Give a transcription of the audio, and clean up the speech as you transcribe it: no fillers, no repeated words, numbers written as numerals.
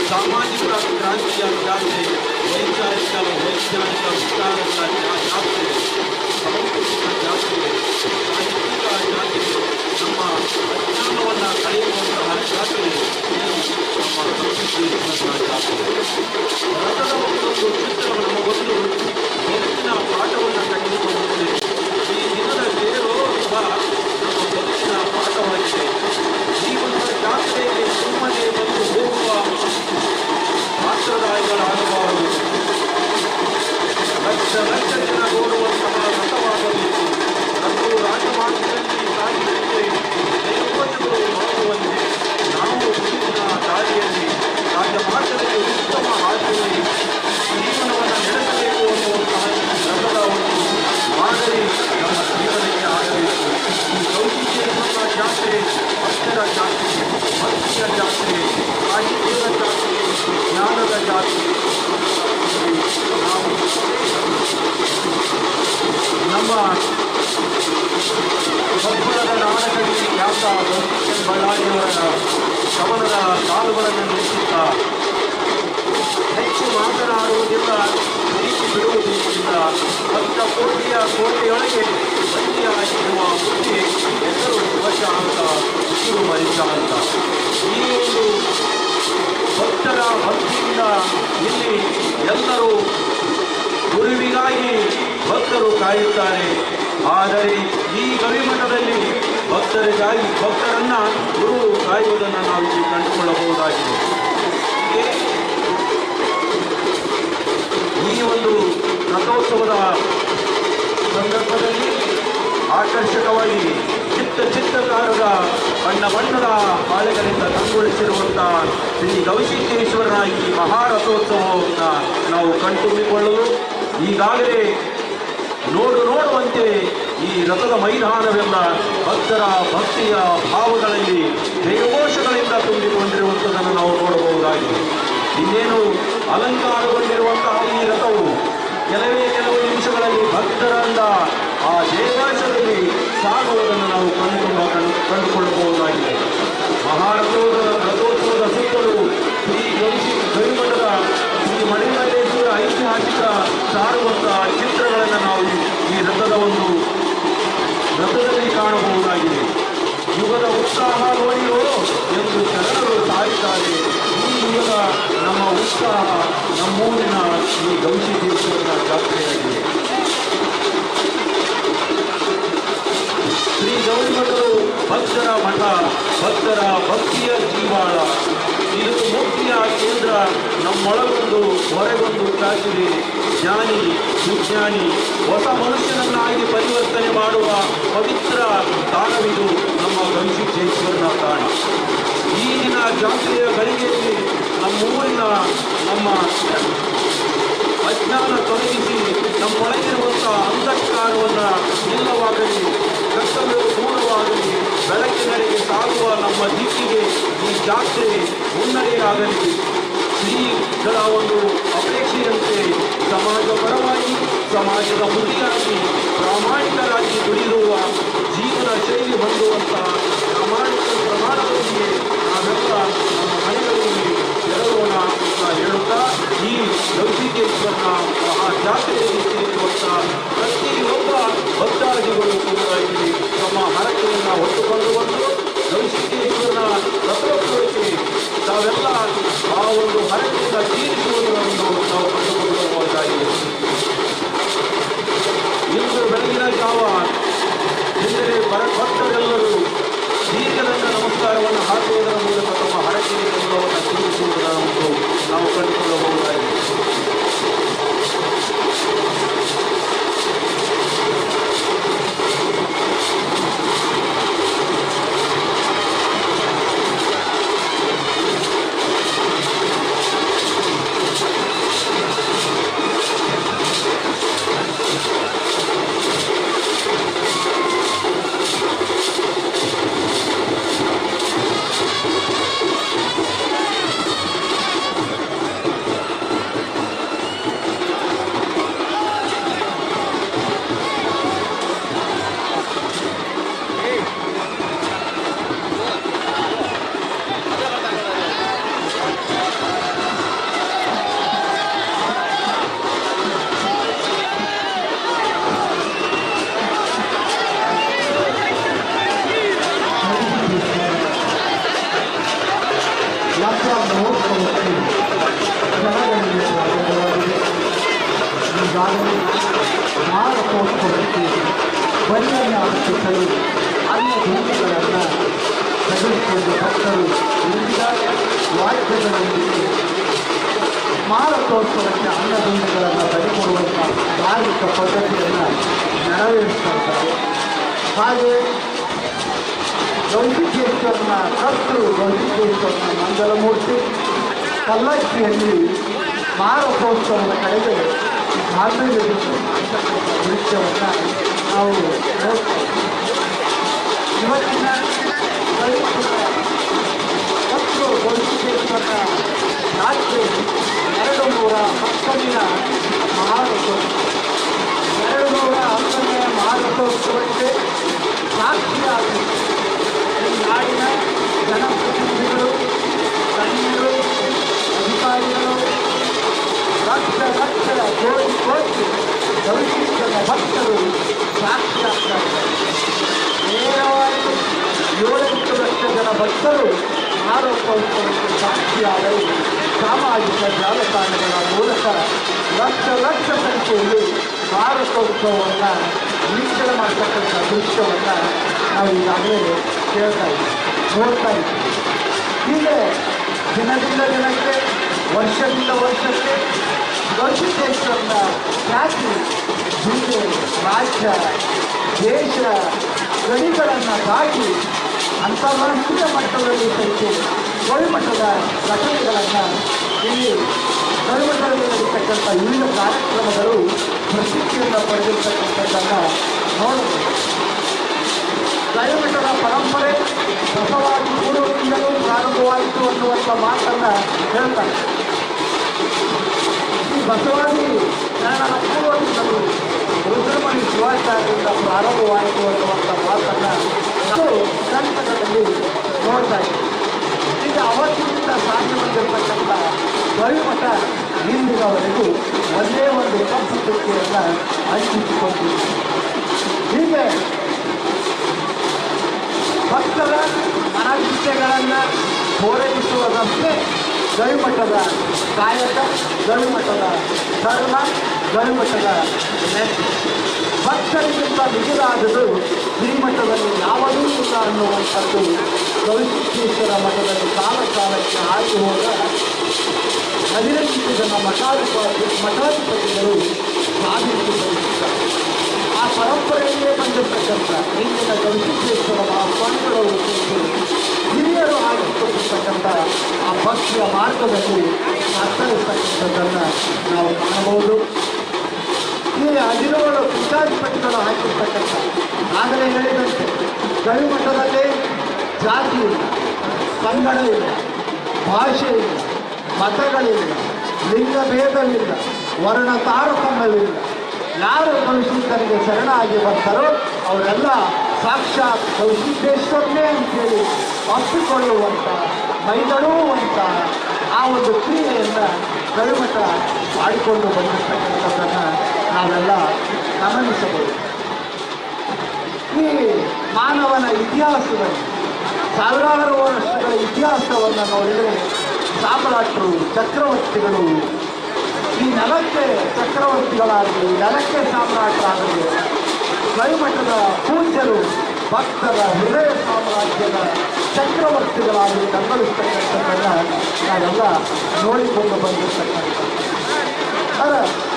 ಸಾಮಾಜಿಕ ಕ್ರಾಂತಿಯ ಜಾತ್ರೆ, ವೈಚಾರಿಕ ವಿಚಾರಗಳ ಜಾತ್ರೆ, ಸಾಂಸ್ಕೃತಿಕ ಜಾತ್ರೆ, ಸಾಹಿತ್ಯಿಕ ಜಾತ್ರೆ, ನಮ್ಮ ಅಜ್ಞಾನವನ್ನು ಕಳೆಯುವಂತಹ ಜಾತ್ರೆ ನಮ್ಮ ಸಂಸ್ಕೃತಿ ಜಾತ್ರೆ. ರಥದ ಒಂದೊಂದು ಚಿತ್ರ ನಮಗೊಂದು ಬದುಕಿನ ಪಾಠವನ್ನು ತೆಗೆದುಕೊಳ್ಳುತ್ತದೆ. ಈ ದಿನದ ತೇರು ಸಹ ನಮ್ಮ ಬದುಕಿನ ಪಾಠವಾಗಿದೆ. ಜೀವನದ ಜಾತ್ರೆಯಲ್ಲಿ ಸುಮ್ಮನೆ ಬಂದು ಹೋಗುವ ಪಾತ್ರಧಾರಿಗಳಾಗಬಾರದು. ಲಕ್ಷ ಲಕ್ಷ ಜನ ನೋಡುವಂತಹ ರಥವಾಗಬೇಕು. ಅದು ರಾಜಮಾರ್ಗದಲ್ಲಿ ಸಾಗಿದಂತೆ ದೈವೋಚಗಳು ಮಾಡುವಂತೆ ನಾವು ಜೀವನ ದಾರಿಯಲ್ಲಿ ರಾಜಮಾರ್ಗದಲ್ಲಿ ಉತ್ತಮ ಹಾದಿಯಲ್ಲಿ ಜೀವನವನ್ನು ನಡೆಸಬೇಕು ಅನ್ನುವಂತಹ ರಥದ ಒಂದು ಮಾದರಿ ನಮ್ಮ ಜೀವನಕ್ಕೆ ಆಗಬೇಕು. ಈ ಕೌಶಲ್ಯ ಜಾತ್ರೆ, ಭಕ್ತರ ಜಾತ್ರೆ, ಭಕ್ತಿಯ ಜಾತ್ರೆ, ಸಾಹಿತ್ಯದ ಜಾತ್ರೆ, ಜ್ಞಾನದ ಜಾತ್ರೆ. ನಾವು ನಮ್ಮ ಕೊಪ್ಪಳದ ನಾಡಗಡಿ ಖ್ಯಾತ ಬಳ್ಳಾರಿಯವರ ಕವನದ ಸಾಲುಗಳನ್ನು ನುಡಿಸುತ್ತಾ ಹೆಚ್ಚು ಮಾತನಾಡುವುದಿಲ್ಲ, ಪ್ರೀತಿ ಬಿಡುವುದಿಲ್ಲ. 10 ಕೋಟಿಯ ಕೋಟೆಯೊಳಗೆ ಬಂದಿಯಾಗಿರುವ ಬುದ್ಧಿ ಹೆಸರು ವಶ ಅಂತ, ಉಸಿರು ಮರಿಷ ಅಂತ. ಈ ಒಂದು ಭಕ್ತರ ಭಕ್ತಿಯಿಂದ ಇಲ್ಲಿ ಎಲ್ಲರೂ ಗುರುವಿಗಾಗಿ ಭಕ್ತರು ಕಾಯುತ್ತಾರೆ. ಆದರೆ ಈ ಗವಿಮಠದಲ್ಲಿ ಭಕ್ತರನ್ನ ಗುರು ಕಾಯುವುದನ್ನು ನಾವು ಇಲ್ಲಿ ಕಂಡುಕೊಳ್ಳಬಹುದಾಗಿದೆ. ಈ ಒಂದು ರಥೋತ್ಸವದ ಸಂದರ್ಭದಲ್ಲಿ ಆಕರ್ಷಕವಾಗಿ ಚಿತ್ರಕಾರದ ಬಣ್ಣ ಬಣ್ಣದ ಹಾಳೆಗಳಿಂದ ಕಂಗೊಳಿಸಿರುವಂತಹ ಶ್ರೀ ಗವಿಸಿದ್ದೇಶ್ವರನ ಈ ಮಹಾರಥೋತ್ಸವವನ್ನು ನಾವು ಕಣ್ತುಂಬಿಕೊಳ್ಳಲು ಈಗಾಗಲೇ ನೋಡುವಂತೆ ಈ ರಥದ ಮೈದಾನವೆಲ್ಲ ಭಕ್ತರ ಭಕ್ತಿಯ ಭಾವಗಳಲ್ಲಿ ಜಯಘೋಷಗಳಿಂದ ತುಂಬಿಕೊಂಡಿರುವಂಥದ್ದನ್ನು ನಾವು ನೋಡಬಹುದಾಗಿದೆ. ಇನ್ನೇನು ಅಲಂಕಾರಗೊಂಡಿರುವಂತಹ ಈ ರಥವು ಕೆಲವು ನಿಮಿಷಗಳಲ್ಲಿ ಭಕ್ತರಿಂದ ಆ ಜಯಘೋಷದಲ್ಲಿ ಸಾಗುವುದನ್ನು ನಾವು ಕಂಡುಕೊಳ್ಳಬಹುದಾಗಿದೆ. ರಥೋತ್ಸವದ ಸುತ್ತಲೂ ಶ್ರೀ ಗವಿಮಠದ ಶ್ರೀ ಮಣಿಮಲ್ಲೇಶ್ವರ ಐತಿಹಾಸಿಕ ಸಾರುವಂತಹ ಚಿತ್ರಗಳನ್ನು ನಾವು ಈ ರಥದಲ್ಲಿ ಕಾಣಬಹುದಾಗಿದೆ. ಯುಗದ ಉತ್ಸಾಹ ನೋಡಿಯೋ ಎಂದು ಜನರು ಸಾರಿದ್ದಾರೆ. ಈ ಯುಗದ ನಮ್ಮ ಉತ್ಸಾಹ ನಮ್ಮೂರಿನ ಈ ಗವಿಸಿದ್ದೇಶ್ವರನ ಜಾತ್ರೆಯಾಗಿದೆ. ಶ್ರೀ ಗೌರಿಮಠವು ಭಕ್ತರ ಮಠ, ಭಕ್ತರ ಭಕ್ತಿಯ ಜೀವಾಳ. ಇದು ಮುಕ್ತಿಯ ಕೇಂದ್ರ. ನಮ್ಮೊಳಗೊಂದು ಹೊರಗೊಂದು ಚಾಚಿದೆ. ಜ್ಞಾನಿ ವಿಜ್ಞಾನಿ ಹೊಸ ಮನುಷ್ಯನನ್ನಾಗಿ ಪರಿವರ್ತನೆ ಮಾಡುವ ಪವಿತ್ರ ತಾಣವಿದು ನಮ್ಮ ಗವಿಸಿದ್ದೇಶ್ವರನ ತಾಣ. ಈಗಿನ ಜಾತ್ರೆಯ ಗಳಿಗೆಯಲ್ಲಿ ನಮ್ಮೂರಿನ ನಮ್ಮ ಅಜ್ಞಾನ ತೊಲಗಿಸಿ ನಮ್ಮೊಳಗಿರುವಂತಹ ಅಂಧಕಾರವನ್ನು ಇಲ್ಲವಾಗಲಿ, ಕರ್ತವ್ಯವು ದೂರವಾಗಲಿ, ಬೆಳಕಿನಡೆಗೆ ಸಾಗುವ ನಮ್ಮ ದಿಕ್ಕಿಗೆ ಈ ಜಾತ್ರೆ ಮುನ್ನಡೆಯಾಗಲಿ. ಶ್ರೀಗಳ ಒಂದು ಅಪೇಕ್ಷೆಯಂತೆ ಸಮಾಜಪರವಾಗಿ, ಸಮಾಜದ ಮುದಿಯಾಗಿ, ಪ್ರಾಮಾಣಿಕರಾಗಿ ದುಡಿಯುವ ಜೀವನ ಶೈಲಿ ಹೊಂದುವಂತಹ ಪ್ರಮಾಣದೊಂದಿಗೆ ನಾವೆಲ್ಲ ನಮ್ಮ ಮನೆಗಳಲ್ಲಿ ತೆರಳೋಣ ಅಂತ ಹೇಳುತ್ತಾ, ಈ ಗವಿಸಿದ್ದೇಶ್ವರನ ಜಾತ್ರೆಯಲ್ಲಿ ಸೇರಿರುವಂತಹ ಪ್ರತಿಯೊಬ್ಬ ಭಕ್ತಾದಿಗಳು ಕೂಡ ಇಲ್ಲಿ ತಮ್ಮ ಹರಕೆಯನ್ನು ಹೊತ್ತುಕೊಂಡು ಬಂದು ಗವಿಸಿದ್ದೇಶ್ವರನ ರಥೋತ್ಸವಕ್ಕೆ ತಾವೆಲ್ಲ ಆ ಒಂದು ಹರಕೆಯನ್ನು ತೀರಿಸುವುದನ್ನು ನಾವು ಕಂಡುಕೊಳ್ಳಬಹುದಾಗಿದೆ. ಇಂದು ಬೆಳಗಿನ ಜಾವ ಎಂದರೆ ಭಕ್ತರೆಲ್ಲರೂ ದೀರ್ಘದಂಡ ನಮಸ್ಕಾರವನ್ನು ಹಾಕುವುದರ ಮೂಲಕ ತಮ್ಮ ಹರಕೆಯ ಗೌರವವನ್ನು ತೀರಿಸುವುದನ್ನು ನಾವು ಕಂಡುಕೊಳ್ಳಬಹುದಾಗಿದೆ. ಮಹೋತ್ಸವಕ್ಕೆ ಜನಗಣನೆ ಪ್ರಾರಂಭವಾಗಿದೆ. ಈಗಾಗಲೇ ಮಾರಕೋತ್ಸವಕ್ಕೆ ಬಲಿಯನ್ನು ಅರ್ಪಿಸಲು ಅನ್ನ ಧೂಮಗಳನ್ನು ತೆಗೆದುಕೊಂಡು ಭಕ್ತರು ವಿವಿಧ ವಾದ್ಯಗಳೊಂದಿಗೆ ಮಾರಕೋತ್ಸವಕ್ಕೆ ಅನ್ನಧೂಮಗಳನ್ನು ತೆಗೆದುಕೊಳ್ಳುವಂಥ ಧಾರ್ಮಿಕ ಪದ್ಧತಿಯನ್ನು ನೆರವೇರಿಸ್ತಾ ಇದ್ದಾರೆ. ಹಾಗೆ ಗೌರಿಕೇಶ್ವರನ ಕರ್ತೃ ಗೌರಿಕೇಶ್ವರನ ಮಂಗಲಮೂರ್ತಿ ಪಲ್ಲಕ್ಕಿಯಲ್ಲಿ ಮಾರಕೋತ್ಸವದ ಕಡೆಗೆ ಗಾಂಭೀರ್ಯದಿಂದ ಮಾಡ್ತಕ್ಕಂಥ ದೃಶ್ಯವನ್ನು ನಾವು ನೋಡ್ತೇವೆ. ಇವತ್ತಿನ ಕರ್ತೃ ಗೌರಿಕೇಶ್ವರನ ರಾತ್ರಿ 210ನೇ ಮಾರಕೋತ್ಸವ 210ನೇ ಮಾರಕೋತ್ಸವಕ್ಕೆ ಸಾಕ್ಷಿಯಾಗಿ ಈ ನಾಡಿನ ಜನಪ್ರತಿನಿಧಿಗಳು, ಗಣ್ಯರು, ಅಧಿಕಾರಿಗಳು, ಲಕ್ಷ ಕೋಟಿ ಗೌರೀಶ್ವರನ ಭಕ್ತರು ಸಾಕ್ಷಿಯಾಗ್ತಾರೆ. ನೇರವಾಗಿ 7-8 ಲಕ್ಷ ಜನ ಭಕ್ತರು ಮಾರಕೋತ್ಸವಕ್ಕೆ ಸಾಕ್ಷಿಯಾದರು. ಸಾಮಾಜಿಕ ಜಾಲತಾಣಗಳ ಮೂಲಕ ಲಕ್ಷ ಸಂಖ್ಯೆಯಲ್ಲಿ ಮಾರಕೋತ್ಸವವನ್ನು ವೀಕ್ಷಣೆ ಮಾಡ್ತಕ್ಕಂಥ ದೃಶ್ಯವನ್ನು ನಾವು ಈಗಾಗಲೇ ಕೇಳ್ತಾ ಇದ್ದೀವಿ, ನೋಡ್ತಾ ಇದ್ದೀವಿ. ಹೀಗೆ ದಿನದಿಂದ ದಿನಕ್ಕೆ, ವರ್ಷದಿಂದ ವರ್ಷಕ್ಕೆ ಗೌರಿಕೇಶ್ವರನ ಖ್ಯಾತಿ ಹೀಗೆ ರಾಜ್ಯ, ದೇಶ, ಗಡಿಗಳನ್ನು ದಾಟಿ ಅಂತಾರಾಷ್ಟ್ರೀಯ ಮಟ್ಟದಲ್ಲಿ ಸಹಿತ ಗೌರಿಮಠದ ಘಟನೆಗಳನ್ನು ಇಲ್ಲಿ ಗೌರಿಮಠದಲ್ಲಿ ನಡೀತಕ್ಕಂಥ ವಿವಿಧ ಕಾರ್ಯಕ್ರಮಗಳು ಪ್ರಸಿದ್ಧಿಯನ್ನು ಪಡೆದಿರ್ತಕ್ಕಂಥದ್ದನ್ನು ನೋಡಬಹುದು. ಗೌರಿಮಠದ ಪರಂಪರೆ ಬಸವಾದಿ ಪೂರ್ವದಿಂದಲೂ ಪ್ರಾರಂಭವಾಯಿತು ಅನ್ನುವಂಥ ಮಾತನ್ನು ಹೇಳ್ತಾರೆ. ಈ ಬಸವಾದಿ ಶರಣರ ಪೂರ್ವದಿಂದಲೂ ರುದ್ರಮಣಿ ಶಿವಾಚಾರ್ಯರಿಂದ ಪ್ರಾರಂಭವಾಯಿತು ಅನ್ನುವಂಥ ಮಾತನ್ನು ನಾವು ಗ್ರಂಥಗಳಲ್ಲಿ ನೋಡ್ತಾ ಇದ್ದೀವಿ. ಈಗ ಅವತ್ತಿನಿಂದ ಸಾಧ್ಯ ಬಂದಿರತಕ್ಕಂಥ ಗೌರಿಮಠ ಇಂದಿನವರೆಗೂ ಒಂದೇ ಒಂದು ಕಪ್ಪು ಚುಕ್ಕಿಯನ್ನು ಹಂಚಿಸಿಕೊಂಡಿದೆ. ಹೀಗೆ ಭಕ್ತರ ಮನವಿಚ್ಛೆಗಳನ್ನು ಪೂರೈಸುವುದಷ್ಟೇ ಗೌರಿಮಠದ ಕಾಯಕ, ಗೌರಿಮಠದ ಧರ್ಮ, ಗೌರಿಮಠದ ನೆಲೆ. ಭಕ್ತರಿಗಿಂತ ಮಿಗಿಲಾದುದು ಶ್ರೀಮಠದಲ್ಲಿ ಯಾವುದೂ ಇಲ್ಲ ಅನ್ನುವಂಥದ್ದು ಗೌರಿಸಿದ್ದೇಶ್ವರ ಮಠದಲ್ಲಿ ಕಾಲಕ್ಕೆ ಆಗಿ ಹೋದ 15 ಜನ ಮಠಾಧಿಪತಿಗಳು ಸಾಧಿಸಿದ್ದಾರೆ. ಆ ಪರಂಪರೆಯಲ್ಲೇ ಬಂದಿರತಕ್ಕಂಥ ಇಂದಿನ ಗೌರಿಸಿದ್ದೇಶ್ವರ ಸ್ವಾಮಿಗಳು ಹಿರಿಯರು ಆಗಿರ್ತಕ್ಕಂಥ ಆ ಭಕ್ತಿಯ ಮಾರ್ಗದಲ್ಲಿ ಅರ್ಥೈಸ್ತಕ್ಕಂಥದ್ದನ್ನು ನಾವು ಕಾಣಬಹುದು. ಈ 17 ಪೀಠಾಧಿಪತಿಗಳು ಹಾಕಿರ್ತಕ್ಕಂಥ, ಆಗಲೇ ಹೇಳಿದಂತೆ ಗೌರಿಮಠದಲ್ಲಿ ಜಾತಿ ಇಲ್ಲ, ಪಂಗಡ ಇಲ್ಲ, ಭಾಷೆ ಇಲ್ಲ, ಮತಗಳಿಲ್ಲ, ಲಿಂಗಭೇದವಿಲ್ಲ, ವರ್ಣ ತಾರತಮ್ಯವಿಲ್ಲ. ಯಾರು ಗೌರಿಸಿದ್ದರಿಗೆ ಶರಣಾಗಿ ಬರ್ತಾರೋ ಅವರೆಲ್ಲ ಸಾಕ್ಷಾತ್ ಗೌರಿಸಿದ್ದೇಶ್ವರನೇ ಅಂತೇಳಿ ಒಪ್ಪಿಕೊಳ್ಳುವಂಥ, ಮೈದಳುವಂಥ ಆ ಒಂದು ಕ್ರಿಯೆಯನ್ನು ಗೌರಿಮಠ ಮಾಡಿಕೊಂಡು ಬಂದಿರತಕ್ಕಂಥದ್ದನ್ನು ನಾವೆಲ್ಲ ಗಮನಿಸಬಹುದು. ಈ ಮಾನವನ ಇತಿಹಾಸದಲ್ಲಿ ಸಾವಿರಾರು ವರ್ಷಗಳ ಇತಿಹಾಸವನ್ನು ನೋಡಿದರೆ ಸಾಮ್ರಾಟರು, ಚಕ್ರವರ್ತಿಗಳು ಈ ನೆಲಕ್ಕೆ ಚಕ್ರವರ್ತಿಗಳಾಗಲಿ, ನೆಲಕ್ಕೆ ಸಾಮ್ರಾಟರಾಗಲಿ, ಗೌರಿಮಠದ ಪೂಜ್ಯರು ಭಕ್ತರ ಹೃದಯ ಸಾಮ್ರಾಜ್ಯದ ಚಕ್ರವರ್ತಿಗಳಾಗಿ ಕಂಗೊಳಿಸ್ತಕ್ಕಂಥದ್ದನ್ನು ನಾವೆಲ್ಲ ನೋಡಿಕೊಂಡು ಬಂದಿರ್ತಕ್ಕಂಥ